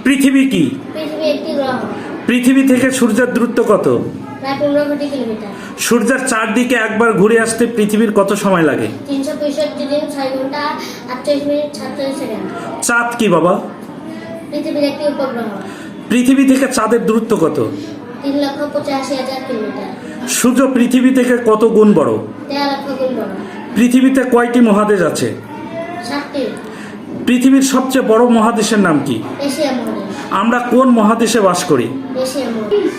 পৃথিবী কি? পৃথিবী একটি গ্রহ। পৃথিবী থেকে সূর্যের দূরত্ব কত? প্রায় 15 কোটি কিলোমিটার। সূর্যের চারদিকে একবার ঘুরে আসতে পৃথিবীর কত সময় লাগে? 365 দিন 6 ঘন্টা 48 মিনিট 46 সেকেন্ড। চাঁদ কি বাবা? পৃথিবীর একটি উপগ্রহ। পৃথিবী থেকে চাঁদের দূরত্ব কত? 3,85,000 কিলোমিটার। সূর্য পৃথিবী থেকে কত গুণ বড়? 13 লক্ষ গুণ বড়। পৃথিবীতে কয়টি মহাদেশ আছে? 7টি। পৃথিবীর সবচেয়ে বড় মহাদেশের নাম কি? এশিয়া মহাদেশ। আমরা কোন মহাদেশে বাস করি? এশিয়া মহাদেশ।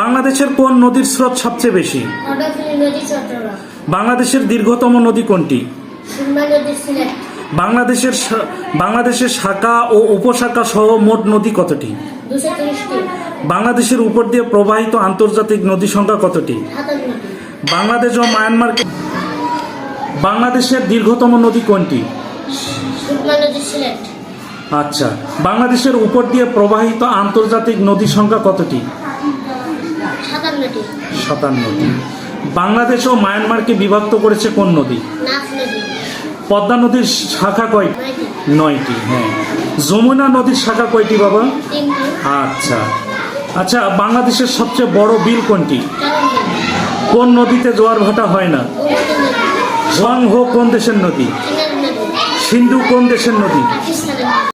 বাংলাদেশের কোন নদীর স্রোত সবচেয়ে বেশি? অর্ধফিলি নদী চট্টগ্রাম। বাংলাদেশের দীর্ঘতম নদী কোনটি? সুরমা নদী সিলেট। বাংলাদেশের শাখা ও উপশাখা সহ মোট নদী কতটি? 230টি। বাংলাদেশের উপর দিয়ে প্রবাহিত আন্তর্জাতিক নদী সংখ্যা কতটি? 57টি। বাংলাদেশ ও মায়ানমার। বাংলাদেশের দীর্ঘতম নদী কোনটি? সুরমা নদী সিলেট। আচ্ছা, বাংলাদেশের উপর দিয়ে প্রবাহিত আন্তর্জাতিক নদী সংখ্যা কতটি? 57টি। 57টি। বাংলাদেশ ও মায়ানমারকে বিভক্ত করেছে কোন নদী? নাফ নদী। পদ্মা নদীর শাখা কয়টি? 9টি। 9টি। হ্যাঁ। যমুনা নদীর শাখা কয়টি বাবা? 3টি। আচ্ছা আচ্ছা, বাংলাদেশের সবচেয়ে বড় বিল কোনটি? চরম নদী। কোন নদীতে জোয়ার ভাটা হয় না? গোমতী নদী। হোয়াংহো কোন দেশের নদী? চীনের নদী। সিন্ধু কোন দেশের নদী? পাকিস্তানের নদী।